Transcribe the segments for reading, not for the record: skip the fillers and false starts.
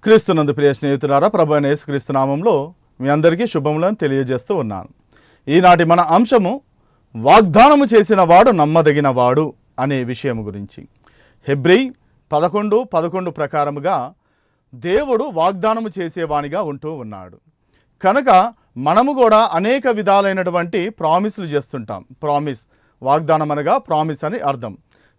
క్రీస్తునందు ప్రియ స్నేహితులారా, ప్రభు అయిన యేసుక్రీస్తు నామంలో మీ అందరికీ శుభములను తెలియజేస్తూ ఉన్నాను. ఈనాటి మన అంశము వాగ్దానము చేసిన వాడు నమ్మదగిన వాడు అనే విషయం గురించి. హెబ్రీ 11:11 ప్రకారముగా దేవుడు వాగ్దానము చేసేవానిగా ఉంటూ ఉన్నాడు. కనుక మనము కూడా అనేక విధాలైనటువంటి ప్రామిస్లు చేస్తుంటాం. ప్రామిస్, వాగ్దానం అనగా ప్రామిస్ అని అర్థం.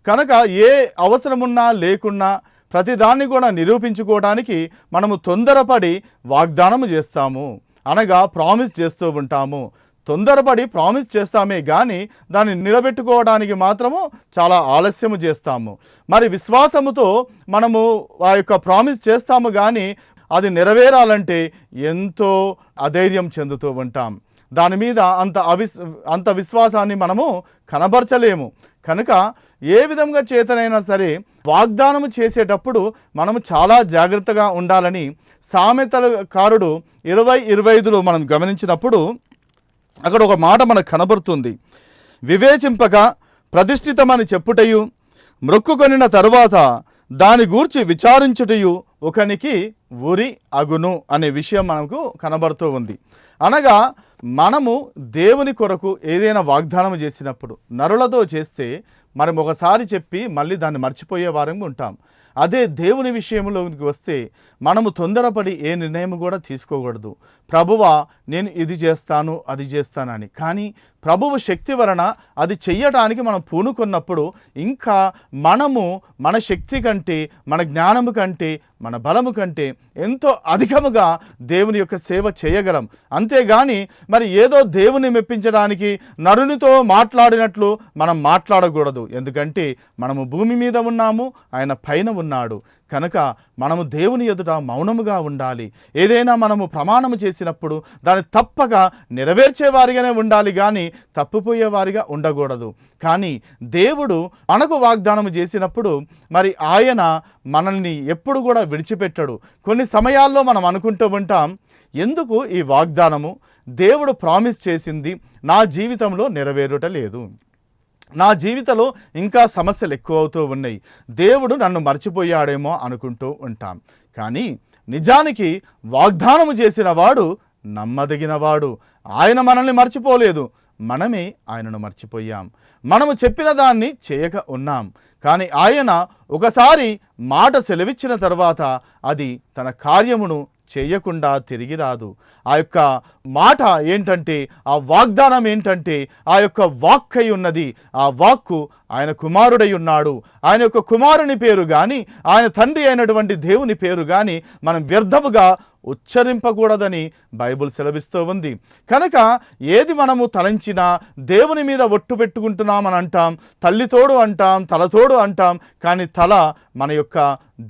కనుక ఏ అవసరమున్నా లేకున్నా ప్రతిదాన్ని కూడా నిరూపించుకోవడానికి మనము తొందరపడి వాగ్దానము చేస్తాము, అనగా ప్రామిస్ చేస్తూ ఉంటాము. తొందరపడి ప్రామిస్ చేస్తామే కానీ దాన్ని నిలబెట్టుకోవడానికి మాత్రము చాలా ఆలస్యము చేస్తాము. మరి విశ్వాసముతో మనము ఆ యొక్క ప్రామిస్ చేస్తాము కానీ అది నెరవేరాలంటే ఎంతో అధైర్యం చెందుతూ ఉంటాం. దాని మీద అంత విశ్వాసాన్ని మనము కనబరచలేము. కనుక ఏ విధంగా చేతనైనా సరే వాగ్దానము చేసేటప్పుడు మనము చాలా జాగ్రత్తగా ఉండాలని సామెతలకారుడు 20:25లో మనం గమనించినప్పుడు అక్కడ ఒక మాట మనకు కనబడుతుంది. వివేచింపక ప్రతిష్ఠితమని చెప్పుటయు, మ్రొక్కుకొనిన తరువాత దాని గూర్చి విచారించుటయు ఒకనికి ఉరి అగును అనే విషయం మనకు కనబడుతూ ఉంది. అనగా మనము దేవుని కొరకు ఏదైనా వాగ్దానం చేసినప్పుడు నరులతో చేస్తే మనం ఒకసారి చెప్పి మళ్ళీ దాన్ని మర్చిపోయే వారంగా ఉంటాం. అదే దేవుని విషయంలోకి వస్తే మనము తొందరపడి ఏ నిర్ణయం కూడా తీసుకోకూడదు. ప్రభువా నేను ఇది చేస్తాను అది చేస్తానని, కానీ ప్రభువు శక్తి వలన అది చెయ్యడానికి మనం పూనుకున్నప్పుడు ఇంకా మనము మన శక్తి కంటే, మన జ్ఞానము కంటే, మన బలము కంటే ఎంతో అధికముగా దేవుని యొక్క సేవ చేయగలం. అంతేగాని మరి ఏదో దేవుని మెప్పించడానికి నరునితో మాట్లాడినట్లు మనం మాట్లాడకూడదు. ఎందుకంటే మనము భూమి మీద ఉన్నాము, ఆయన పైన ఉన్నాడు. కనుక మనము దేవుని ఎదుట మౌనముగా ఉండాలి. ఏదైనా మనము ప్రమాణము చేసినప్పుడు దాన్ని తప్పక నెరవేర్చేవారిగానే ఉండాలి, కానీ తప్పిపోయేవారిగా ఉండకూడదు. కానీ దేవుడు మనకు వాగ్దానము చేసినప్పుడు మరి ఆయన మనల్ని ఎప్పుడు కూడా విడిచిపెట్టడు. కొన్ని సమయాల్లో మనం అనుకుంటూ ఉంటాం, ఎందుకు ఈ వాగ్దానము దేవుడు ప్రామిస్ చేసింది నా జీవితంలో నెరవేరుట లేదు, నా జీవితంలో ఇంకా సమస్యలు ఎక్కువ అవుతూ ఉన్నాయి, దేవుడు నన్ను మర్చిపోయాడేమో అనుకుంటూ ఉంటాం. కానీ నిజానికి వాగ్దానము చేసిన వాడు నమ్మదగినవాడు. ఆయన మనల్ని మర్చిపోలేదు, మనమే ఆయనను మర్చిపోయాం. మనము చెప్పిన దాన్ని చేయక ఉన్నాం. కానీ ఆయన ఒకసారి మాట సెలవిచ్చిన తర్వాత అది తన కార్యమును చేయకుండా తిరిగి రాదు. ఆ యొక్క మాట ఏంటంటే, ఆ వాగ్దానం ఏంటంటే, ఆ యొక్క వాక్కై ఉన్నది. ఆ వాక్కు ఆయన కుమారుడై ఉన్నాడు. ఆయన యొక్క కుమారుని పేరు కానీ, ఆయన తండ్రి అయినటువంటి దేవుని పేరు కానీ మనం వ్యర్థముగా ఉచ్చరింపకూడదని బైబుల్ సెలవిస్తూ ఉంది. కనుక ఏది మనము తలంచినా దేవుని మీద ఒట్టు పెట్టుకుంటున్నామని అంటాం, తల్లితోడు అంటాం, తలతోడు అంటాం, కానీ తల మన యొక్క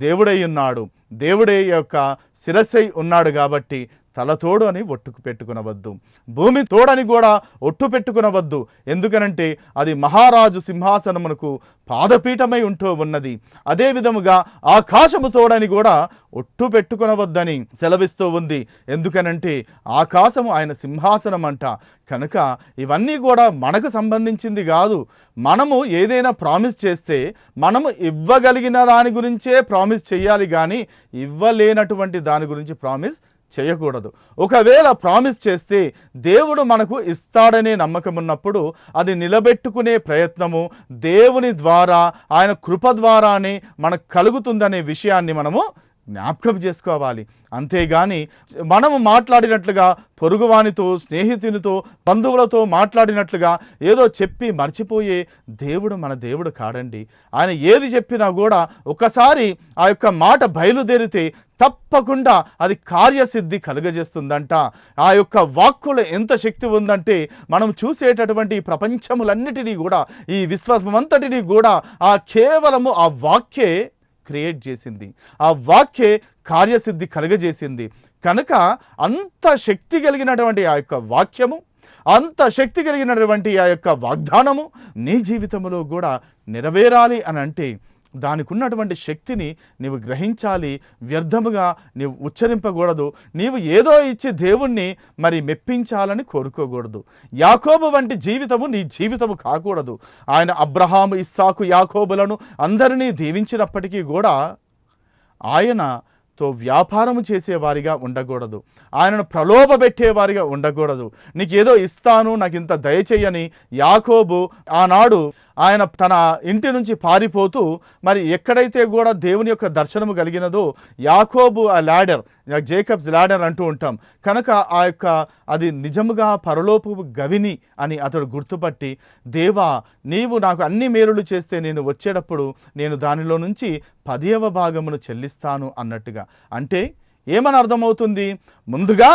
దేవుడై ఉన్నాడు. దేవుడే యొక్క శిరస్సై ఉన్నాడు కాబట్టి తలతోడు అని ఒట్టుకు పెట్టుకునవద్దు, భూమి తోడని కూడా ఒట్టు పెట్టుకునవద్దు. ఎందుకనంటే అది మహారాజు సింహాసనమునకు పాదపీఠమై ఉంటూ ఉన్నది. అదే విధముగా ఆకాశము తోడని కూడా ఒట్టు పెట్టుకునవద్దని సెలవిస్తూ ఉంది. ఎందుకనంటే ఆకాశము ఆయన సింహాసనం అంట. కనుక ఇవన్నీ కూడా మనకు సంబంధించింది కాదు. మనము ఏదైనా ప్రామిస్ చేస్తే మనము ఇవ్వగలిగిన దాని గురించే ప్రామిస్ చేయాలి, కానీ ఇవ్వలేనటువంటి దాని గురించి ప్రామిస్ చేయకూడదు. ఒకవేళ ప్రామిస్ చేస్తే దేవుడు మనకు ఇస్తాడనే నమ్మకం ఉన్నప్పుడు అది నిలబెట్టుకునే ప్రయత్నము దేవుని ద్వారా, ఆయన కృప ద్వారానే మనకు కలుగుతుందనే విషయాన్ని మనము జ్ఞాపకం చేసుకోవాలి. అంతేగాని మనము మాట్లాడినట్లుగా పొరుగువానితో, స్నేహితునితో, బంధువులతో మాట్లాడినట్లుగా ఏదో చెప్పి మర్చిపోయే దేవుడు మన దేవుడు కాడండి. ఆయన ఏది చెప్పినా కూడా ఒకసారి ఆ యొక్క మాట బయలుదేరితే తప్పకుండా అది కార్యసిద్ధి కలుగజేస్తుందంట. ఆ యొక్క వాక్కులో ఎంత శక్తి ఉందంటే మనం చూసేటటువంటి ప్రపంచములన్నిటినీ కూడా, ఈ విశ్వమంతటినీ కూడా కేవలము ఆ వాక్యే క్రియేట్ చేసింది, ఆ వాక్యే కార్యసిద్ధి కలుగజేసింది. కనుక అంత శక్తి కలిగినటువంటి ఆ యొక్క వాక్యము, అంత శక్తి కలిగినటువంటి ఆ యొక్క వాగ్దానము నీ జీవితంలో కూడా నెరవేరాలి అని అంటే దానికి ఉన్నటువంటి శక్తిని నీవు గ్రహించాలి. వ్యర్థముగా నీవు ఉచ్చరింపకూడదు. నీవు ఏదో ఇచ్చి దేవుణ్ణి మరి మెప్పించాలని కోరుకోకూడదు. యాకోబు వంటి జీవితము నీ జీవితము కాకూడదు. ఆయన అబ్రహాము, ఇస్సాకు, యాకోబులను అందరినీ దీవించినప్పటికీ కూడా ఆయన తో వ్యాపారము చేసేవారిగా ఉండకూడదు. ఆయనను ప్రలోభపెట్టేవారిగా ఉండకూడదు. నీకేదో ఇస్తాను, నాకు ఇంత దయచేయని యాకోబు ఆనాడు ఆయన తన ఇంటి నుంచి పారిపోతూ మరి ఎక్కడైతే కూడా దేవుని యొక్క దర్శనము కలిగినదో యాకోబు ఆ ల్యాడర్, జేకబ్స్ ల్యాడర్ అంటూ ఉంటాం కనుక ఆ యొక్క అది నిజముగా పరలోకపు గవిని అని అతడు గుర్తుపట్టి, దేవా నీవు నాకు అన్ని మేలులు చేస్తే నేను వచ్చేటప్పుడు నేను దానిలో నుంచి 10వ భాగమును చెల్లిస్తాను అన్నట్టుగా. అంటే ఏమని అర్థమవుతుంది? ముందుగా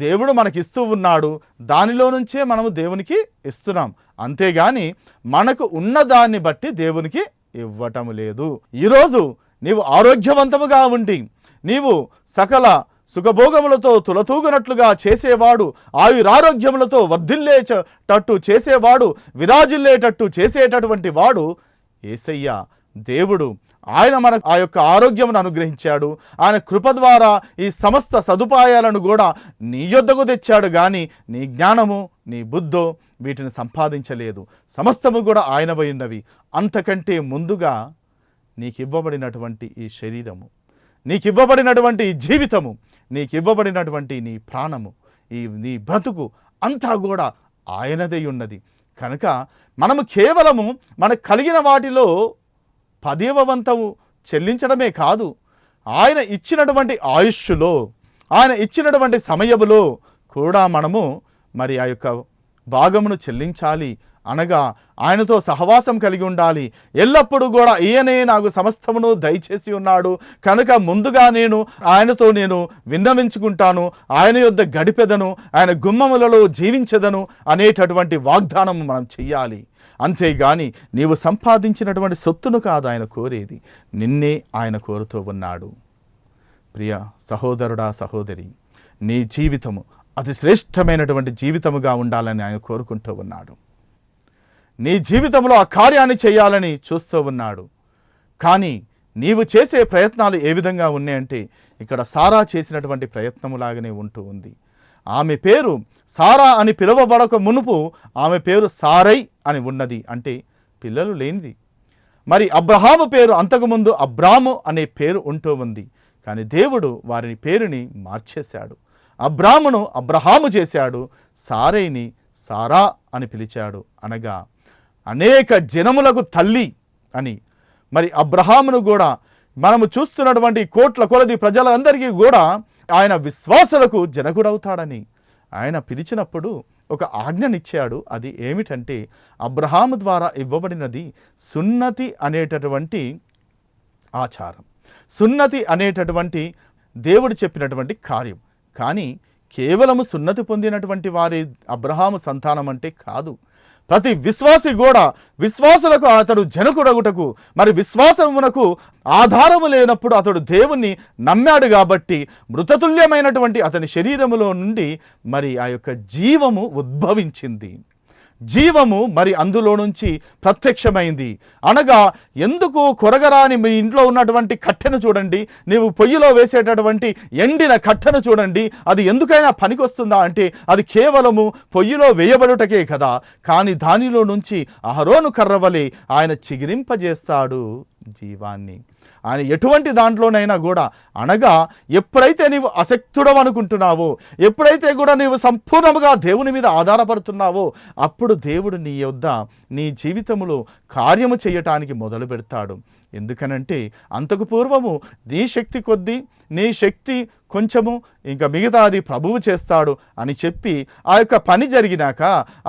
దేవుడు మనకిస్తూ ఉన్నాడు, దానిలో నుంచే మనము దేవునికి ఇస్తున్నాం, అంతేగాని మనకు ఉన్నదాన్ని బట్టి దేవునికి ఇవ్వటం లేదు. ఈరోజు నీవు ఆరోగ్యవంతముగా ఉండి నీవు సకల సుఖభోగములతో తులతూగునట్లుగా చేసేవాడు, ఆయురారోగ్యములతో వర్ధిల్లేటట్టు చేసేవాడు, విరాజిల్లేటట్టు చేసేటటువంటి వాడు యేసయ్య దేవుడు. ఆయన మనకు ఆ యొక్క ఆరోగ్యమును అనుగ్రహించాడు. ఆయన కృప ద్వారా ఈ సమస్త సదుపాయాలను కూడా నీ యొద్దకు తెచ్చాడు, కానీ నీ జ్ఞానము నీ బుద్ధో వీటిని సంపాదించలేదు. సమస్తము కూడా ఆయనవై ఉన్నవి. అంతకంటే ముందుగా నీకివ్వబడినటువంటి ఈ శరీరము, నీకివ్వబడినటువంటి ఈ జీవితము, నీకివ్వబడినటువంటి నీ ప్రాణము, నీ బ్రతుకు అంతా కూడా ఆయనదై ఉన్నది. కనుక మనము కేవలము మనకు కలిగిన వాటిలో 10వ వంతము చెల్లించడమే కాదు, ఆయన ఇచ్చినటువంటి ఆయుష్లో, ఆయన ఇచ్చినటువంటి సమయములో కూడా మనము మరి ఆ యొక్క భాగమును చెల్లించాలి. అనగా ఆయనతో సహవాసం కలిగి ఉండాలి. ఎల్లప్పుడూ కూడా ఈయనే నాకు సమస్తమును దయచేసి ఉన్నాడు కనుక ముందుగా ఆయనతో నేను విన్నవించుకుంటాను, ఆయన యొద్ద గడిపెదను, ఆయన గుమ్మములలో జీవించెదను అనేటటువంటి వాగ్దానం మనం చెయ్యాలి. అంతేగాని నీవు సంపాదించినటువంటి సొత్తును కాదు ఆయన కోరేది, నిన్నే ఆయన కోరుతూ ఉన్నాడు. ప్రియ సహోదరుడా, సహోదరి, నీ జీవితము అతి శ్రేష్టమైనటువంటి జీవితముగా ఉండాలని ఆయన కోరుకుంటూ ఉన్నాడు. నీ జీవితంలో ఆ కార్యాన్ని చేయాలని చూస్తూ ఉన్నాడు. కానీ నీవు చేసే ప్రయత్నాలు ఏ విధంగా ఉన్నాయంటే ఇక్కడ సారా చేసినటువంటి ప్రయత్నములాగానే ఉంటూ ఉంది. ఆమె పేరు సారా అని పిలువబడక మునుపు ఆమె పేరు సారై అని ఉన్నది, అంటే పిల్లలు లేనిది. మరి అబ్రహాము పేరు అంతకుముందు అబ్రాము అనే పేరు ఉంటూ ఉంది, కానీ దేవుడు వారి పేరుని మార్చేశాడు. అబ్రామును అబ్రహాము చేశాడు, సారైని సారా అని పిలిచాడు, అనగా అనేక జనములకు తల్లి అని. మరి అబ్రహామును కూడా మనము చూస్తున్నటువంటి కోట్ల కొలది ప్రజలందరికీ కూడా ఆయన విశ్వాసులకు జనకుడవుతాడని ఆయన పిలిచినప్పుడు ఒక ఆజ్ఞనిచ్చాడు. అది ఏమిటంటే అబ్రహాము ద్వారా ఇవ్వబడినది సున్నతి అనేటటువంటి ఆచారం, సున్నతి అనేటటువంటి దేవుడు చెప్పినటువంటి కార్యం. కానీ కేవలము సున్నతి పొందినటువంటి వారి అబ్రహాము సంతానం అంటే కాదు. ప్రతి విశ్వాసి కూడా విశ్వాసులకు అతడు జనకుడగుటకు, మరి విశ్వాసమునకు ఆధారము లేనప్పుడు అతడు దేవుణ్ణి నమ్మాడు కాబట్టి మృతతుల్యమైనటువంటి అతని శరీరములో నుండి మరి ఆ యొక్క జీవము ఉద్భవించింది. జీవము మరి అందులో నుంచి ప్రత్యక్షమైంది. అనగా ఎందుకు కొరగరాని మీ ఇంట్లో ఉన్నటువంటి కట్టెను చూడండి, నీవు పొయ్యిలో వేసేటటువంటి ఎండిన కట్టెను చూడండి, అది ఎందుకైనా పనికొస్తుందా అంటే అది కేవలము పొయ్యిలో వేయబడుటకే కదా. కానీ దానిలో నుంచి అహరోను కర్రవలే ఆయన చిగిరింపజేస్తాడు జీవాన్ని. ఆయన ఎటువంటి దాంట్లోనైనా కూడా, అనగా ఎప్పుడైతే నీవు అశక్తుడవు అనుకుంటున్నావో, ఎప్పుడైతే కూడా నీవు సంపూర్ణముగా దేవుని మీద ఆధారపడుతున్నావో, అప్పుడు దేవుడు నీ యొద్ద నీ జీవితంలో కార్యము చేయటానికి మొదలు పెడతాడు. ఎందుకనంటే అంతకు పూర్వము నీ శక్తి కొద్దీ, నీ శక్తి కొంచెము, ఇంకా మిగతాది ప్రభువు చేస్తాడు అని చెప్పి ఆ యొక్క పని జరిగినాక,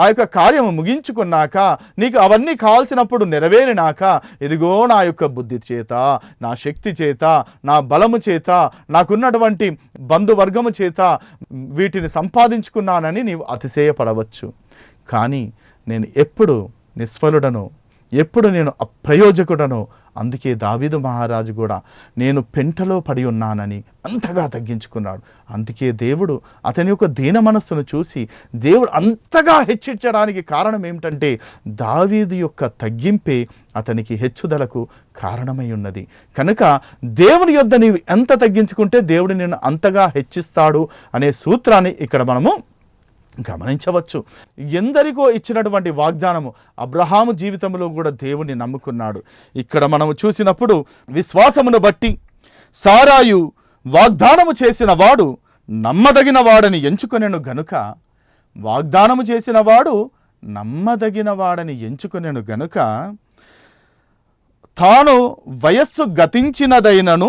ఆ యొక్క కార్యము ముగించుకున్నాక, నీకు అవన్నీ కావాల్సినప్పుడు నెరవేరినాక, ఇదిగో నా యొక్క బుద్ధి చేత, నా శక్తి చేత, నా బలము చేత, నాకున్నటువంటి బంధువర్గము చేత వీటిని సంపాదించుకున్నానని నీవు అతిశయపడవచ్చు. కానీ నేను ఎప్పుడు నిస్ఫలుడను, ఎప్పుడు నేను అప్రయోజకుడను. అందుకే దావీదు మహారాజు కూడా నేను పెంటలో పడి ఉన్నానని అంతగా తగ్గించుకున్నాడు. అందుకే దేవుడు అతని యొక్క దీన మనస్సును చూసి దేవుడు అంతగా హెచ్చించడానికి కారణం ఏమిటంటే దావీదు యొక్క తగ్గింపే అతనికి హెచ్చుదలకు కారణమై ఉన్నది. కనుక దేవుని యొద్ద నీవు ఎంత తగ్గించుకుంటే దేవుడు నిన్ను అంతగా హెచ్చిస్తాడు అనే సూత్రాన్ని ఇక్కడ మనము గమనించవచ్చు. ఎందరికో ఇచ్చినటువంటి వాగ్దానము అబ్రహాము జీవితంలో కూడా దేవుని నమ్ముకున్నాడు. ఇక్కడ మనము చూసినప్పుడు విశ్వాసమును బట్టి సారాయు వాగ్దానము చేసిన వాడు నమ్మదగిన వాడని ఎంచుకొనెను గనుక, వాగ్దానము చేసిన వాడు నమ్మదగిన వాడని ఎంచుకొనెను గనుక తాను వయస్సు గతించినదైనను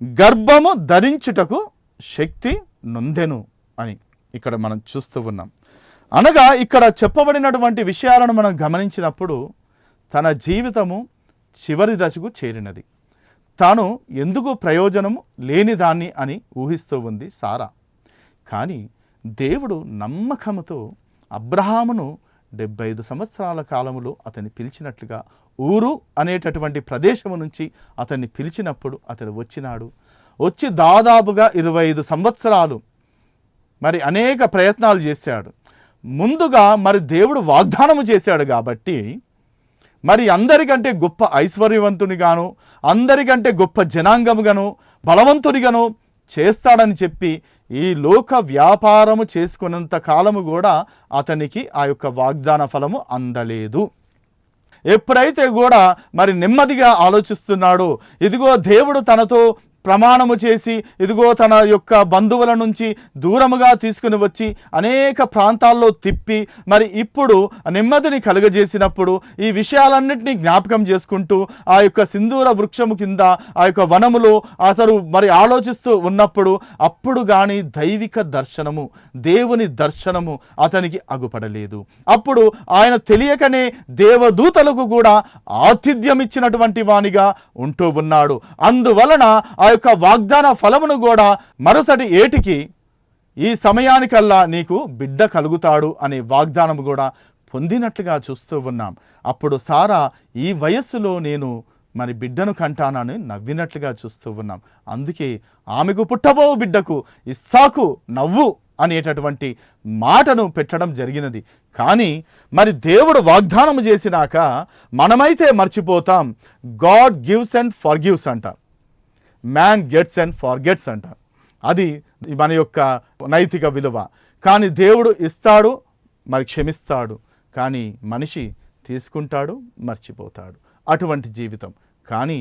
గర్భము ధరించుటకు శక్తి నొందెను అని ఇక్కడ మనం చూస్తూ ఉన్నాం. అనగా ఇక్కడ చెప్పబడినటువంటి విషయాలను మనం గమనించినప్పుడు తన జీవితము చివరి దశకు చేరినది. తాను ఎందుకు ప్రయోజనము లేని దాన్ని అని ఊహిస్తూ ఉంది సారా. కానీ దేవుడు నమ్మకముతో అబ్రహామును 75 సంవత్సరాల కాలములో అతన్ని పిలిచినట్లుగా, ఊరు అనేటటువంటి ప్రదేశము నుంచి అతన్ని పిలిచినప్పుడు అతడు వచ్చినాడు. వచ్చి దాదాపుగా 25 సంవత్సరాలు మరి అనేక ప్రయత్నాలు చేశాడు. ముందుగా మరి దేవుడు వాగ్దానము చేశాడు కాబట్టి మరి అందరికంటే గొప్ప ఐశ్వర్యవంతునిగాను, అందరికంటే గొప్ప జనాంగముగాను, బలవంతునిగాను చేస్తాడని చెప్పి ఈ లోక వ్యాపారము చేసుకున్నంత కాలము కూడా అతనికి ఆ యొక్క వాగ్దాన ఫలము అందలేదు. ఎప్పుడైతే కూడా మరి నెమ్మదిగా ఆలోచిస్తున్నాడో, ఇదిగో దేవుడు తనతో ప్రమాణము చేసి ఇదిగో తన యొక్క బంధువుల నుంచి దూరముగా తీసుకుని వచ్చి అనేక ప్రాంతాల్లో తిప్పి మరి ఇప్పుడు నెమ్మదిని కలుగజేసినప్పుడు ఈ విషయాలన్నింటినీ జ్ఞాపకం చేసుకుంటూ ఆ యొక్క సింధూర వృక్షము కింద ఆ యొక్క వనములో అతడు మరి ఆలోచిస్తూ ఉన్నప్పుడు అప్పుడు కానీ దైవిక దర్శనము, దేవుని దర్శనము అతనికి అగుపడలేదు. అప్పుడు ఆయన తెలియకనే దేవదూతలకు కూడా ఆతిథ్యం ఇచ్చినటువంటి వానిగా ఉంటూ ఉన్నాడు. అందువలన ఆ యొక్క వాగ్దాన ఫలమును కూడా మరుసటి ఏటికి ఈ సమయానికల్లా నీకు బిడ్డ కలుగుతాడు అనే వాగ్దానం కూడా పొందినట్లుగా చూస్తూ ఉన్నాం. అప్పుడు సారా ఈ వయస్సులో నేను మరి బిడ్డను కంటానని నవ్వినట్లుగా చూస్తూ ఉన్నాం. అందుకే ఆమెకు పుట్టబో బిడ్డకు ఇస్సాకు నవ్వు అనేటటువంటి మాటను పెట్టడం జరిగినది. కానీ మరి దేవుడు వాగ్దానం చేసినాక మనమైతే మర్చిపోతాం. గాడ్ గివ్స్ అండ్ ఫర్గివ్స్ అంట, మ్యాన్ గెట్స్ అండ్ ఫర్గెట్స్ అంట. అది మన యొక్క నైతిక విలువ. కానీ దేవుడు ఇస్తాడు, మరి క్షమిస్తాడు. కానీ మనిషి తీసుకుంటాడు, మర్చిపోతాడు. అటువంటి జీవితం. కానీ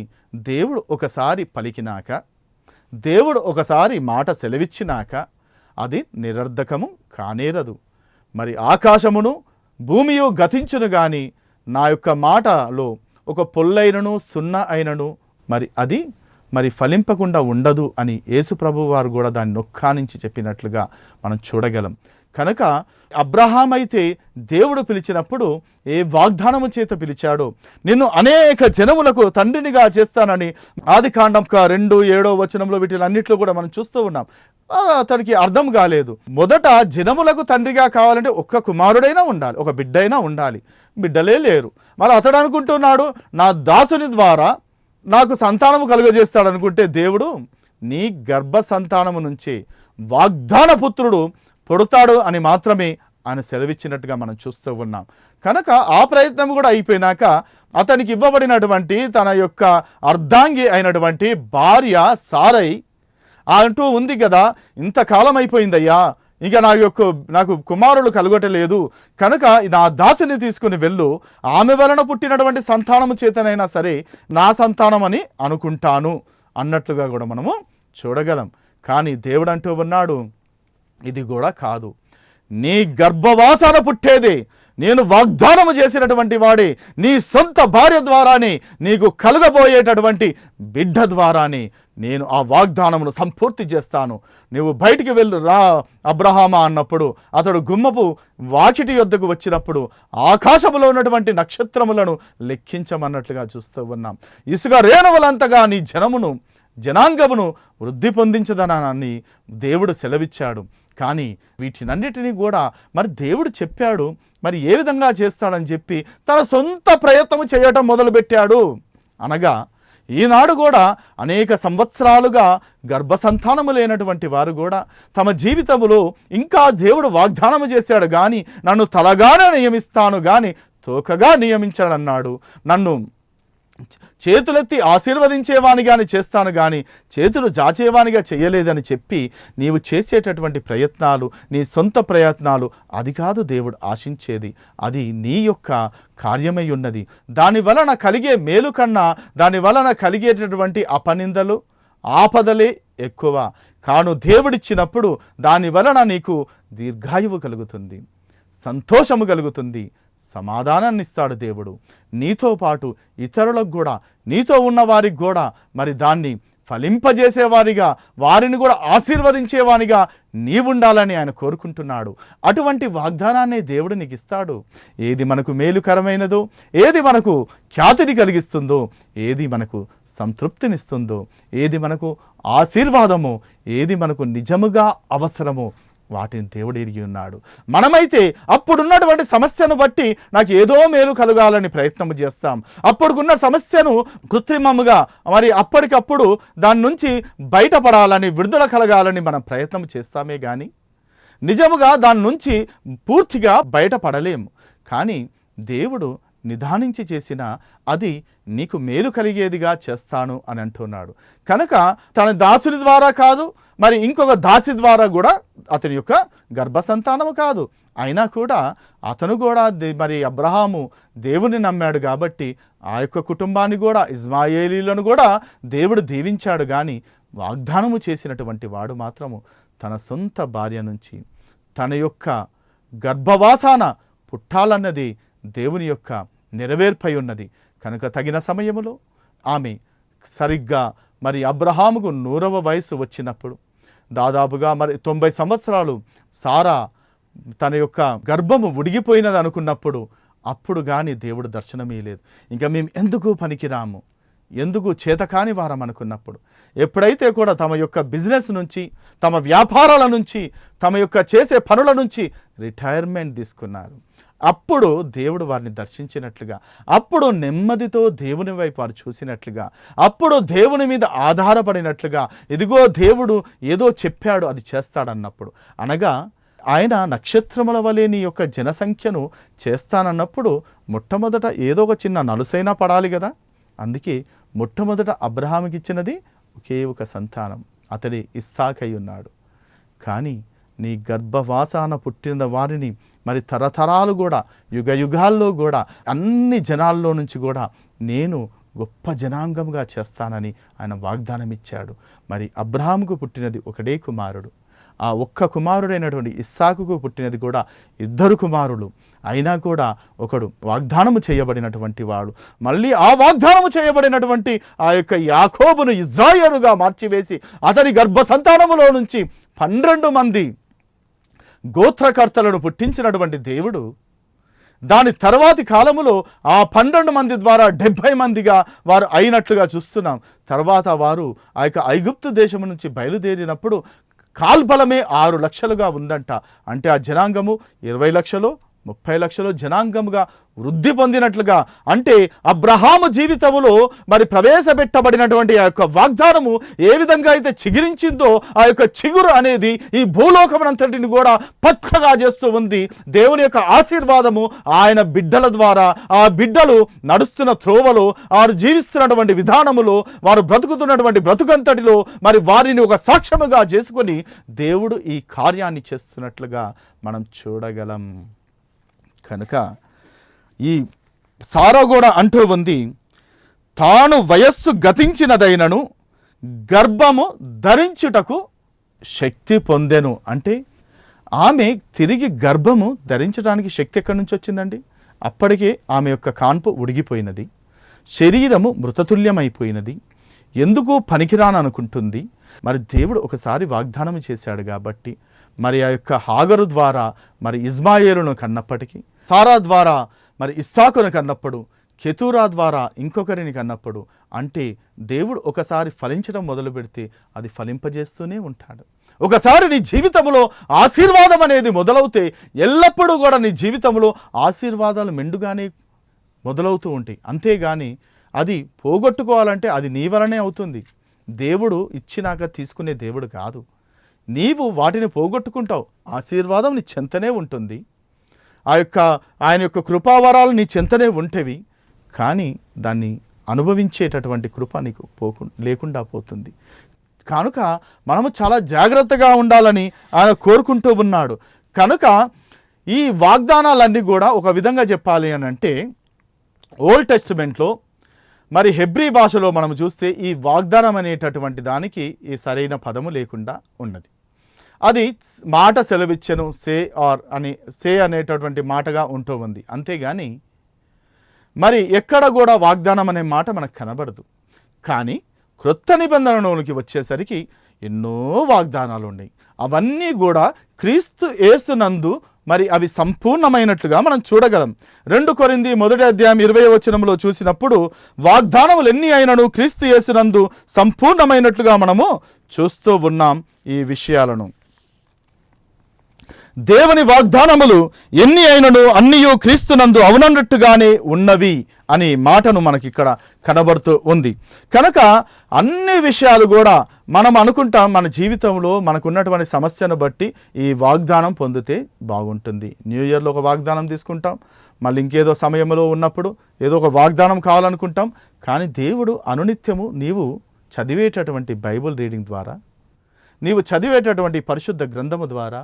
దేవుడు ఒకసారి పలికినాక, దేవుడు ఒకసారి మాట సెలవిచ్చినాక అది నిరర్ధకము కానేరదు. మరి ఆకాశమును భూమియు గతించును కానీ నా యొక్క మాటలో ఒక పొల్లైనను సున్న అయినను మరి అది మరి ఫలింపకుండా ఉండదు అని యేసు ప్రభు వారు కూడా దాన్ని నొక్కానించి చెప్పినట్లుగా మనం చూడగలం. కనుక అబ్రహాం అయితే దేవుడు పిలిచినప్పుడు ఏ వాగ్దానము చేత పిలిచాడో, నిన్ను అనేక జనములకు తండ్రినిగా చేస్తానని ఆదికాండం 2:7 వీటిలన్నిట్లో కూడా మనం చూస్తూ ఉన్నాం. అతడికి అర్థం కాలేదు. మొదట జనములకు తండ్రిగా కావాలంటే ఒక్క కుమారుడైనా ఉండాలి, ఒక బిడ్డైనా ఉండాలి. బిడ్డలే లేరు. మరి అతడు అనుకుంటున్నాడు నా దాసుని ద్వారా నాకు సంతానము కలుగజేస్తాడనుకుంటే దేవుడు నీ గర్భ సంతానము నుంచి వాగ్దాన పుత్రుడు పుడతాడు అని మాత్రమే ఆయన సెలవిచ్చినట్టుగా మనం చూస్తూ ఉన్నాం. కనుక ఆ ప్రయత్నం కూడా అయిపోయినాక అతనికి ఇవ్వబడినటువంటి తన యొక్క అర్ధాంగి అయినటువంటి భార్య సారై అంటూ ఉంది కదా, ఇంతకాలం అయిపోయిందయ్యా, ఇక నాకు కుమారులు కలుగటలేదు, కనుక నా దాసిని తీసుకుని వెళ్ళు, ఆమె వలన పుట్టినటువంటి సంతానము చేతనైనా సరే నా సంతానం అని అనుకుంటాను అన్నట్లుగా కూడా మనము చూడగలం. కానీ దేవుడు అంటూ ఉన్నాడు, ఇది కూడా కాదు, నీ గర్భవాసాన పుట్టేదే నేను వాగ్దానము చేసినటువంటి వాడే, నీ సొంత భార్య ద్వారానే నీకు కలుగబోయేటటువంటి బిడ్డ ద్వారానే నేను ఆ వాగ్దానమును సంపూర్తి చేస్తాను. నువ్వు బయటికి వెళ్ళు రా అబ్రహామా అన్నప్పుడు అతడు గుమ్మపు వాకిటి యొద్దకు వచ్చినప్పుడు ఆకాశములో ఉన్నటువంటి నక్షత్రములను లెక్కించమన్నట్లుగా చూస్తూ ఉన్నాం. ఇసుక రేణువులంతగా నీ జనాంగమును వృద్ధి పొందించదనని దేవుడు సెలవిచ్చాడు. కానీ వీటినన్నిటినీ కూడా మరి దేవుడు చెప్పాడు, మరి ఏ విధంగా చేస్తాడని చెప్పి తన సొంత ప్రయత్నం చేయటం మొదలుపెట్టాడు. అనగా ఈనాడు కూడా అనేక సంవత్సరాలుగా గర్భసంతానము లేనటువంటి వారు కూడా తమ జీవితంలో ఇంకా దేవుడు వాగ్దానము చేశాడు, కానీ నన్ను తలగానే నియమిస్తాను కానీ తోకగా నియమించాడన్నాడు. నన్ను చేతులెత్తి ఆశీర్వదించేవానిగాని చేస్తాను కానీ చేతులు జాచేవానిగా చేయలేదని చెప్పి నీవు చేసేటటువంటి ప్రయత్నాలు, నీ సొంత ప్రయత్నాలు అది కాదు దేవుడు ఆశించేది. అది నీ యొక్క కార్యమై ఉన్నది. దాని వలన కలిగే మేలు కన్నా దాని వలన కలిగేటటువంటి అపనిందలు, ఆపదలే ఎక్కువ. కాను దేవుడిచ్చినప్పుడు దాని వలన నీకు దీర్ఘాయువు కలుగుతుంది, సంతోషము కలుగుతుంది, సమాధానాన్ని ఇస్తాడు దేవుడు. నీతో పాటు ఇతరులకు కూడా, నీతో ఉన్న వారికి కూడా మరి దాన్ని ఫలింపజేసేవారిగా, వారిని కూడా ఆశీర్వదించేవానిగా నీవుండాలని ఆయన కోరుకుంటున్నాడు. అటువంటి వాగ్దానాన్ని దేవుడు నీకు ఇస్తాడు. ఏది మనకు మేలుకరమైనదో, ఏది మనకు ఖ్యాతిని కలిగిస్తుందో, ఏది మనకు సంతృప్తినిస్తుందో, ఏది మనకు ఆశీర్వాదమో, ఏది మనకు నిజముగా అవసరమో వాటిని దేవుడు ఎరిగి ఉన్నాడు. మనమైతే అప్పుడున్నటువంటి సమస్యను బట్టి నాకు ఏదో మేలు కలగాలని ప్రయత్నం చేస్తాం. అప్పుడుకున్న సమస్యను కృత్రిమముగా మరి అప్పటికప్పుడు దాని నుంచి బయటపడాలని, విడుదల కలగాలని మనం ప్రయత్నం చేస్తామే కానీ నిజముగా దాని నుంచి పూర్తిగా బయటపడలేము. కానీ దేవుడు నిదానించి చేసిన అది నీకు మేలు కలిగేదిగా చేస్తాను అని అంటున్నాడు. కనుక తన దాసుడి ద్వారా కాదు, మరి ఇంకొక దాసి ద్వారా కూడా అతని యొక్క గర్భసంతానము కాదు, అయినా కూడా అతను కూడా మరి అబ్రహాము దేవుని నమ్మాడు కాబట్టి ఆ యొక్క కుటుంబాన్ని కూడా, ఇజ్మాయేలీలను కూడా దేవుడు దీవించాడు. కానీ వాగ్దానము చేసినటువంటి వాడు మాత్రము తన సొంత భార్య నుంచి తన యొక్క గర్భవాసాన పుట్టాలన్నది దేవుని యొక్క నెరవేర్పై ఉన్నది. కనుక తగిన సమయములో ఆమె సరిగ్గా మరి అబ్రహాముకు 100వ వయసు వచ్చినప్పుడు, దాదాపుగా మరి 90 సంవత్సరాలు సారా తన యొక్క గర్భము ఉడిగిపోయినది అనుకున్నప్పుడు, అప్పుడు కానీ దేవుడు దర్శనమీయలేదు. ఇంకా మేము ఎందుకు పనికిరాము, ఎందుకు చేతకాని వారం అనుకున్నప్పుడు, ఎప్పుడైతే కూడా తమ యొక్క బిజినెస్ నుంచి, తమ వ్యాపారాల నుంచి, తమ యొక్క చేసే పనుల నుంచి రిటైర్మెంట్ తీసుకున్నారు, అప్పుడు దేవుడు వారిని దర్శించినట్లుగా, అప్పుడు నెమ్మదితో దేవుని వైపు వారు చూసినట్లుగా, అప్పుడు దేవుని మీద ఆధారపడినట్లుగా, ఇదిగో దేవుడు ఏదో చెప్పాడు అది చేస్తాడన్నప్పుడు, అనగా ఆయన నక్షత్రముల వలె నీ యొక్క జనసంఖ్యను చేస్తానన్నప్పుడు మొట్టమొదట ఏదో ఒక చిన్న నలుసైనా పడాలి కదా. అందుకే మొట్టమొదట అబ్రహాముకి ఇచ్చినది ఒకే ఒక సంతానం, అతడి ఇస్సాకై ఉన్నాడు. కానీ నీ గర్భవాసాన పుట్టిన వారిని మరి తరతరాలు కూడా, యుగ యుగాల్లో కూడా, అన్ని జనాల్లో నుంచి కూడా నేను గొప్ప జనాంగంగా చేస్తానని ఆయన వాగ్దానం ఇచ్చాడు. మరి అబ్రహాముకు పుట్టినది ఒకడే కుమారుడు, ఆ ఒక్క కుమారుడైనటువంటి ఇస్సాకుకు పుట్టినది కూడా 2 కుమారులు. అయినా కూడా ఒకడు వాగ్దానము చేయబడినటువంటి వాడు, మళ్ళీ ఆ వాగ్దానము చేయబడినటువంటి ఆ యొక్క యాకోబును ఇజ్రాయేలుగా మార్చివేసి అతని గర్భ సంతానములో నుంచి 12 మంది గోత్రకర్తలను పుట్టించినటువంటి దేవుడు, దాని తర్వాతి కాలములో ఆ 12 మంది ద్వారా 70 మందిగా వారు అయినట్లుగా చూస్తున్నాం. తర్వాత వారు ఆ యొక్క ఐగుప్తు దేశం నుంచి బయలుదేరినప్పుడు కాల్బలమే 6 లక్షలుగా ఉందంట. అంటే ఆ జనాంగము 20 లక్షలు 30 లక్షలు జనాంగముగా వృద్ధి పొందినట్లుగా, అంటే అబ్రహాము జీవితములో మరి ప్రవేశపెట్టబడినటువంటి ఆ యొక్క వాగ్దానము ఏ విధంగా అయితే చిగురించిందో, ఆ యొక్క చిగురు అనేది ఈ భూలోకమునంతటిని కూడా పచ్చగా చేస్తూ ఉంది. దేవుని యొక్క ఆశీర్వాదము ఆయన బిడ్డల ద్వారా, ఆ బిడ్డలు నడుస్తున్న త్రోవలో, వారు జీవిస్తున్నటువంటి విధానములో, వారు బ్రతుకుతున్నటువంటి బ్రతుకంతటిలో మరి వారిని ఒక సాక్ష్యముగా చేసుకొని దేవుడు ఈ కార్యాన్ని చేస్తున్నట్లుగా మనం చూడగలం. కనుక ఈ సారా కూడా అంటూ ఉంది, తాను వయస్సు గతించినదైనను గర్భము ధరించుటకు శక్తి పొందెను. అంటే ఆమె తిరిగి గర్భము ధరించడానికి శక్తి ఎక్కడి నుంచి వచ్చిందండి? అప్పటికే ఆమె యొక్క కాన్పు ఉడిగిపోయినది, శరీరము మృతతుల్యమైపోయినది, ఎందుకు పనికిరాననుకుంటుంది. మరి దేవుడు ఒకసారి వాగ్దానం చేశాడు కాబట్టి, మరి ఆ యొక్క హాగరు ద్వారా మరి ఇజ్మాయేలును కన్నప్పటికీ, సారా ద్వారా మరి ఇస్సాకును కన్నప్పుడు, కెతూరా ద్వారా ఇంకొకరిని కన్నప్పుడు, అంటే దేవుడు ఒకసారి ఫలించడం మొదలు పెడితే అది ఫలింపజేస్తూనే ఉంటాడు. ఒకసారి నీ జీవితంలో ఆశీర్వాదం అనేది మొదలవుతే ఎల్లప్పుడూ కూడా నీ జీవితంలో ఆశీర్వాదాలు మెండుగానే మొదలవుతూ ఉంటాయి. అంతేగాని అది పోగొట్టుకోవాలంటే అది నీ వలనే అవుతుంది. దేవుడు ఇచ్చినాక తీసుకునే దేవుడు కాదు. నీవు వాటిని పోగొట్టుకుంటావు. ఆశీర్వాదం నీ చెంతనే ఉంటుంది, ఆయన యొక్క కృపావరాలు నీ చెంతనే ఉంటేవి, కానీ దాన్ని అనుభవించేటటువంటి కృప నీకు లేకుండా పోతుంది. కనుక మనము చాలా జాగ్రత్తగా ఉండాలని ఆయన కోరుకుంటూ ఉన్నాడు. కనుక ఈ వాగ్దానాలన్నీ కూడా ఒక విధంగా చెప్పాలి అని అంటే, ఓల్డ్ టెస్టిమెంట్లో మరి హెబ్రీ భాషలో మనం చూస్తే ఈ వాగ్దానం అనేటటువంటి దానికి ఈ సరైన పదము లేకుండా ఉన్నది. అది మాట సెలవిచ్చెను, సే అనేటటువంటి మాటగా ఉంటూ ఉంది. అంతేగాని మరి ఎక్కడ కూడా వాగ్దానం అనే మాట మనకు కనబడదు. కానీ క్రొత్త నిబంధనలోనికి వచ్చేసరికి ఎన్నో వాగ్దానాలు ఉన్నాయి. అవన్నీ కూడా క్రీస్తు యేసునందు మరి అవి సంపూర్ణమైనట్లుగా మనం చూడగలం. 2 కొరింథీ 1:20 చూసినప్పుడు వాగ్దానములు ఎన్ని అయినను క్రీస్తు యేసునందు సంపూర్ణమైనట్లుగా మనము చూస్తూ ఉన్నాం ఈ విషయాలను. దేవుని వాగ్దానములు ఎన్ని అయినను అన్నియు క్రీస్తునందు అవునన్నట్టుగానే ఉన్నవి అని మాటను మనకిక్కడ కనబడుతూ ఉంది. కనుక అన్ని విషయాలు కూడా మనం అనుకుంటాం మన జీవితంలో మనకున్నటువంటి సమస్యను బట్టి ఈ వాగ్దానం పొందితే బాగుంటుంది. న్యూ ఇయర్లో ఒక వాగ్దానం తీసుకుంటాం, మళ్ళీ ఇంకేదో సమయంలో ఉన్నప్పుడు ఏదో ఒక వాగ్దానం కావాలనుకుంటాం. కానీ దేవుడు అనునిత్యము నీవు చదివేటటువంటి బైబిల్ రీడింగ్ ద్వారా, నీవు చదివేటటువంటి పరిశుద్ధ గ్రంథము ద్వారా,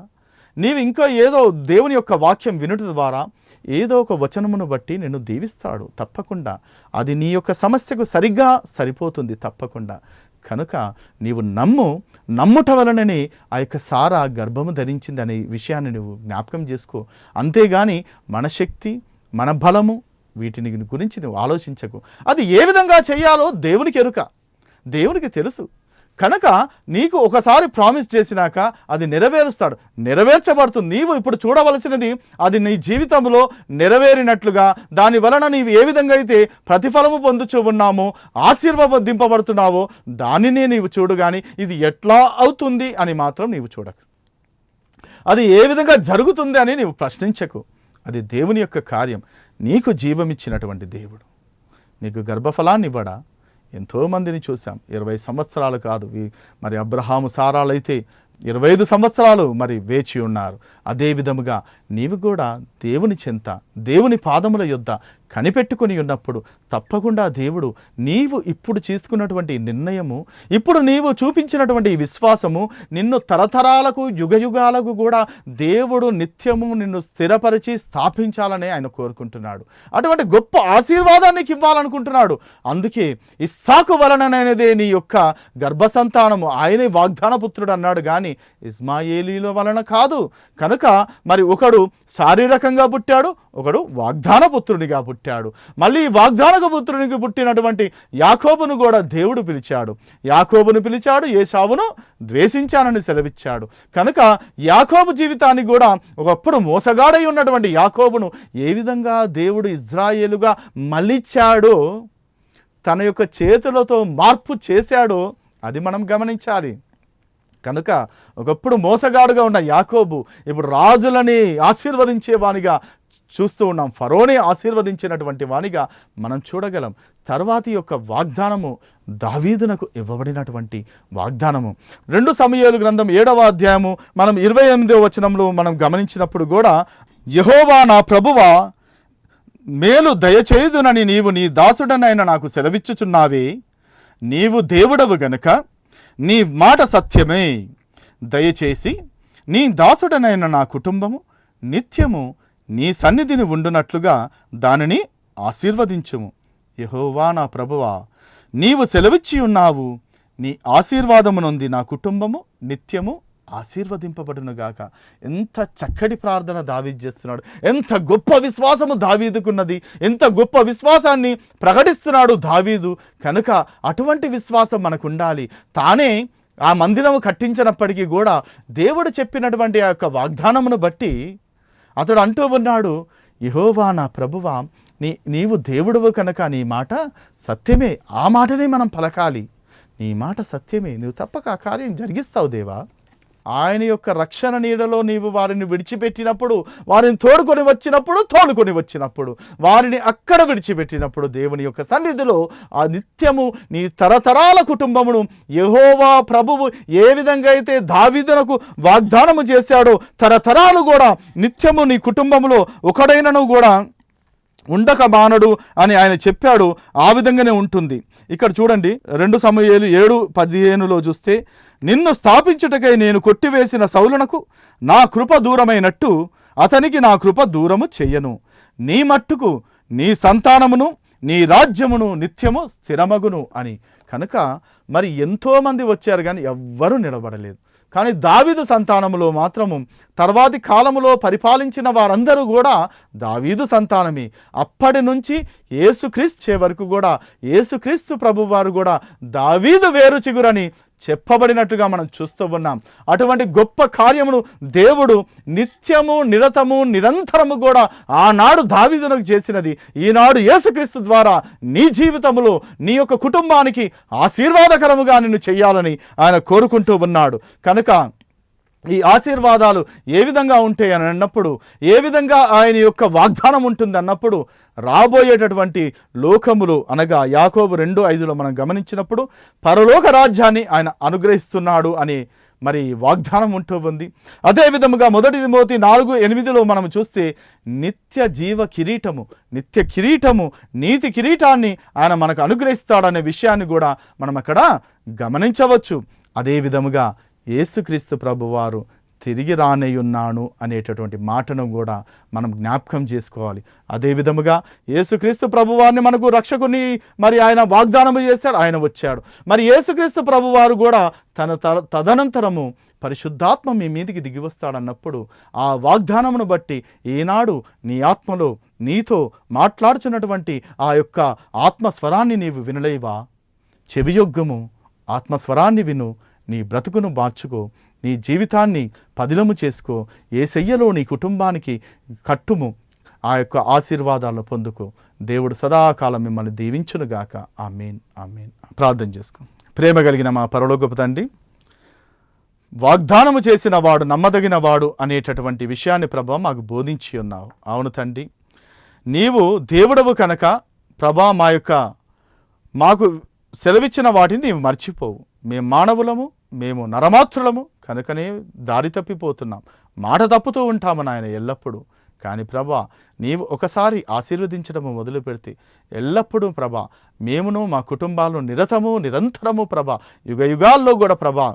నీవు ఇంకా ఏదో దేవుని యొక్క వాక్యం వినుట ద్వారా ఏదో ఒక వచనమును బట్టి నిన్ను దీవిస్తాడు తప్పకుండా. అది నీ యొక్క సమస్యకు సరిగ్గా సరిపోతుంది తప్పకుండా. కనుక నీవు నమ్ముట వలననే ఆ యొక్క సారా గర్భము ధరించింది అనే విషయాన్ని నువ్వు జ్ఞాపకం చేసుకో. అంతేగాని మన శక్తి, మన బలము వీటిని గురించి నువ్వు ఆలోచించకు. అది ఏ విధంగా చేయాలో దేవునికి ఎరుక, దేవునికి తెలుసు. కనుక నీకు ఒకసారి ప్రామిస్ చేసినాక అది నెరవేరుస్తాడు, నెరవేర్చబడుతుంది. నీవు ఇప్పుడు చూడవలసినది అది నీ జీవితంలో నెరవేరినట్లుగా, దాని వలన నీవు ఏ విధంగా అయితే ప్రతిఫలము పొందుచూ ఉన్నామో, ఆశీర్వదింపబడుతున్నావో దానినే నీవు చూడు. కానీ ఇది ఎట్లా అవుతుంది అని మాత్రం నీవు చూడకు. అది ఏ విధంగా జరుగుతుంది అని నీవు ప్రశ్నించకు. అది దేవుని యొక్క కార్యం. నీకు జీవమిచ్చినటువంటి దేవుడు నీకు గర్భఫలాన్ని ఇవ్వడా? ఎంతోమందిని చూసాం, 20 సంవత్సరాలు కాదు, మరి అబ్రహాము సారాలైతే 25 సంవత్సరాలు మరి వేచి ఉన్నారు. అదే విధముగా నీవు కూడా దేవుని చెంత, దేవుని పాదముల యొద్ద కనిపెట్టుకుని ఉన్నప్పుడు తప్పకుండా దేవుడు నీవు ఇప్పుడు తీసుకున్నటువంటి నిర్ణయము, ఇప్పుడు నీవు చూపించినటువంటి విశ్వాసము నిన్ను తరతరాలకు యుగయుగాలకు కూడా దేవుడు నిత్యము నిన్ను స్థిరపరిచి స్థాపించాలని ఆయన కోరుకుంటున్నాడు. అటువంటి గొప్ప ఆశీర్వాదాన్ని ఇవ్వాలనుకుంటున్నాడు. అందుకే ఇస్సాకు వలననేదే నీ యొక్క గర్భసంతానము, ఆయనే వాగ్దాన పుత్రుడు అన్నాడు కానీ ఇస్మాయేలీల వలన కాదు. కనుక మరి ఒకడు శారీరకంగా పుట్టాడు, ఒకడు వాగ్దాన పుత్రునిగా పుట్టాడు. మళ్ళీ వాగ్దాన పుత్రునికి పుట్టినటువంటి యాకోబును కూడా దేవుడు పిలిచాడు. యాకోబును పిలిచాడు, ఏశావును ద్వేషించానని సెలవిచ్చాడు. కనుక యాకోబు జీవితాన్ని కూడా ఒకప్పుడు మోసగాడై ఉన్నటువంటి యాకోబును ఏ విధంగా దేవుడు ఇజ్రాయేలుగా మలిచాడో, తన యొక్క చేతులతో మార్పు చేశాడో అది మనం గమనించాలి. కనుక ఒకప్పుడు మోసగాడుగా ఉన్న యాకోబు ఇప్పుడు రాజులని ఆశీర్వదించేవానిగా చూస్తూ ఉన్నాం. ఫరోనే ఆశీర్వదించినటువంటి వానిగా మనం చూడగలం. తర్వాతి యొక్క వాగ్దానము దావీదునకు ఇవ్వబడినటువంటి వాగ్దానము. 2 సమూయేలు గ్రంథం 7వ అధ్యాయము మనం 28వ వచనంలో మనం గమనించినప్పుడు కూడా, యెహోవా నా ప్రభువా, మేలు దయచేయుదునని నీవు నీ దాసుడనైన నాకు సెలవిచ్చుచున్నావే. నీవు దేవుడవు గనుక నీ మాట సత్యమే. దయచేసి నీ దాసుడనైన నా కుటుంబము నిత్యము నీ సన్నిధిని ఉండునట్లుగా దానిని ఆశీర్వదించుము. యెహోవా నా ప్రభువా, నీవు సెలవిచ్చి ఉన్నావు. నీ ఆశీర్వాదమునుంది నా కుటుంబము నిత్యము ఆశీర్వదింపబడునుగాక. ఎంత చక్కటి ప్రార్థన దావీదు చేస్తున్నాడు. ఎంత గొప్ప విశ్వాసము దావీదుకున్నది. ఎంత గొప్ప విశ్వాసాన్ని ప్రకటిస్తున్నాడు దావీదు. కనుక అటువంటి విశ్వాసం మనకు ఉండాలి. తానే ఆ మందిరము కట్టించినప్పటికీ కూడా దేవుడు చెప్పినటువంటి ఆ యొక్క వాగ్దానమును బట్టి అతడు అంటూ ఉన్నాడు, యెహోవా నా ప్రభువా, నీవు దేవుడువు కనుక నీ మాట సత్యమే. ఆ మాటనే మనం పలకాలి. నీ మాట సత్యమే, నువ్వు తప్పక ఆ కార్యం జరిగిస్తావు దేవా. ఆయన యొక్క రక్షణ నీడలో నీవు వారిని విడిచిపెట్టినప్పుడు, వారిని తోడుకొని వచ్చినప్పుడు, వారిని అక్కడ విడిచిపెట్టినప్పుడు దేవుని యొక్క సన్నిధిలో ఆ నిత్యము నీ తరతరాల కుటుంబమును యెహోవా ప్రభువు ఏ విధంగా అయితే దావీదునకు వాగ్దానము చేశాడో తరతరాలు కూడా నిత్యము నీ కుటుంబంలో ఒకడైనను కూడా ఉండక మానడు అని ఆయన చెప్పాడు. ఆ విధంగానే ఉంటుంది. ఇక్కడ చూడండి 2 సమూయేలు 7:15 చూస్తే, నిన్ను స్థాపించుటకై నేను కొట్టివేసిన సౌలునకు నా కృప దూరమైనట్టు అతనికి నా కృప దూరము చెయ్యను. నీ మట్టుకు నీ సంతానమును నీ రాజ్యమును నిత్యము స్థిరమగును అని. కనుక మరి ఎంతోమంది వచ్చారు కానీ ఎవ్వరూ నిలబడలేదు. కానీ దావీదు సంతానములో మాత్రము తర్వాతి కాలములో పరిపాలించిన వారందరూ కూడా దావీదు సంతానమే. అప్పటి నుంచి యేసుక్రీస్తు వరకు కూడా యేసుక్రీస్తు ప్రభువారు కూడా దావీదు వేరు చిగురని చెప్పబడినట్టుగా మనం చూస్తూ ఉన్నాం. అటువంటి గొప్ప కార్యమును దేవుడు నిత్యము నిరతము నిరంతరము కూడా ఆనాడు దావీదునకు చేసినది ఈనాడు యేసుక్రీస్తు ద్వారా నీ జీవితంలో నీ యొక్క కుటుంబానికి ఆశీర్వాదకరముగా నిన్ను చేయాలని ఆయన కోరుకుంటూ ఉన్నాడు. కనుక ఈ ఆశీర్వాదాలు ఏ విధంగా ఉంటాయి అని అన్నప్పుడు, ఏ విధంగా ఆయన యొక్క వాగ్దానం ఉంటుంది అన్నప్పుడు, రాబోయేటటువంటి లోకములు అనగా యాకోబు 2:5 మనం గమనించినప్పుడు పరలోక రాజ్యాన్ని ఆయన అనుగ్రహిస్తున్నాడు అని మరి వాగ్దానం ఉంటూ ఉంది. అదే విధముగా 1 తిమోతి 4:8 మనం చూస్తే నిత్య జీవ కిరీటము, నిత్య కిరీటము, నీతి కిరీటాన్ని ఆయన మనకు అనుగ్రహిస్తాడనే విషయాన్ని కూడా మనం అక్కడ గమనించవచ్చు. అదే విధముగా యేసుక్రీస్తు ప్రభువారు తిరిగి రానేయున్నాను అనేటటువంటి మాటను కూడా మనం జ్ఞాపకం చేసుకోవాలి. అదే విధముగా యేసుక్రీస్తు ప్రభువారిని మనకు రక్షకుని మరి ఆయన వాగ్దానము చేశాడు, ఆయన వచ్చాడు. మరి యేసుక్రీస్తు ప్రభువారు కూడా తదనంతరము పరిశుద్ధాత్మ మీ మీదికి దిగి వస్తాడన్నప్పుడు ఆ వాగ్దానమును బట్టి ఈనాడు నీ ఆత్మలో నీతో మాట్లాడుచున్నటువంటి ఆ యొక్క ఆత్మస్వరాన్ని నీవు వినలేవా? చెవియొగ్గము, ఆత్మస్వరాన్ని విను, నీ బ్రతుకును మార్చుకో, నీ జీవితాన్ని పదిలము చేసుకో, యేసయ్యలో నీ కుటుంబానికి కట్టుము, ఆ యొక్క ఆశీర్వాదాలను పొందుకో. దేవుడు సదాకాలం మిమ్మల్ని దీవించునుగాక. ఆమేన్, ఆమేన్. ప్రార్థన చేసుకో. ప్రేమ కలిగిన మా పరలోకపు తండ్రి, వాగ్దానము చేసిన వాడు నమ్మదగిన వాడు అనేటటువంటి విషయాన్ని ప్రభా మాకు బోధించి ఉన్నావు. అవును తండ్రి, నీవు దేవుడవు కనుక ప్రభా మాకు సెలవిచ్చిన వాటిని నీవు మర్చిపోవు. మేము మానవులము, మేము నరమాత్రులము కనుకనే దారి తప్పిపోతున్నాం, మాట తప్పుతూ ఉంటాము నాయన ఎల్లప్పుడూ. కానీ ప్రభా నీవు ఒకసారి ఆశీర్వదించడము మొదలు పెడితే ఎల్లప్పుడూ ప్రభా మేమును మా కుటుంబాలను నిరతము నిరంతరము ప్రభా యుగాల్లో కూడా ప్రభా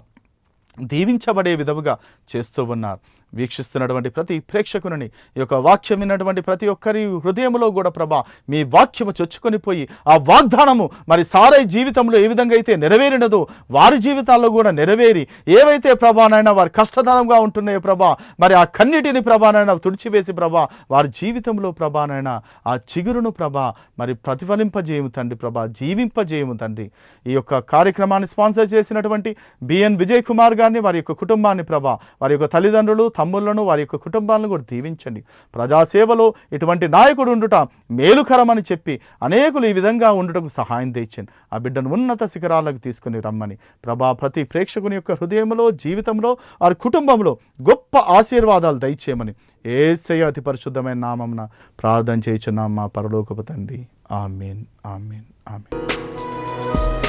దీవించబడే విధముగా చేస్తూ ఉన్నారు. వీక్షిస్తున్నటువంటి ప్రతి ప్రేక్షకుని ఈ యొక్క వాక్యం విన్నటువంటి ప్రతి ఒక్కరి హృదయంలో కూడా ప్రభా మీ వాక్యము చొచ్చుకొని పోయి ఆ వాగ్దానము మరి సారై జీవితంలో ఏ విధంగా అయితే నెరవేరినదో వారి జీవితాల్లో కూడా నెరవేరి ఏవైతే ప్రభానైనా వారి కష్టతరంగా ఉంటున్నాయో ప్రభా మరి ఆ కన్నిటిని ప్రభానైనా తుడిచివేసి ప్రభా వారి జీవితంలో ప్రభానైనా ఆ చిగురును ప్రభా మరి ప్రతిఫలింపజేయము తండ్రి, ప్రభా జీవింపజేయము తండ్రి. ఈ యొక్క కార్యక్రమాన్ని స్పాన్సర్ చేసినటువంటి బిఎన్ విజయ్ కుమార్ గారిని, వారి యొక్క కుటుంబాన్ని ప్రభా వారి యొక్క తల్లిదండ్రులు తమ్ముళ్లను వారి యొక్క కుటుంబాలను కూడా దీవించండి. ప్రజాసేవలో ఇటువంటి నాయకుడు ఉండుట మేలుకరమని చెప్పి అనేకులు ఈ విధంగా ఉండుటకు సహాయం తెచ్చండి. ఆ బిడ్డను ఉన్నత శిఖరాలకు తీసుకుని రమ్మని ప్రభా ప్రతి ప్రేక్షకుని యొక్క హృదయంలో జీవితంలో వారి కుటుంబంలో గొప్ప ఆశీర్వాదాలు దయచేయమని యేసయ్య అతి పరిశుద్ధమైన నామమున ప్రార్థన చేయుచున్నాం మా పరలోకపు తండ్రి. ఆమేన్, ఆమేన్, ఆమేన్.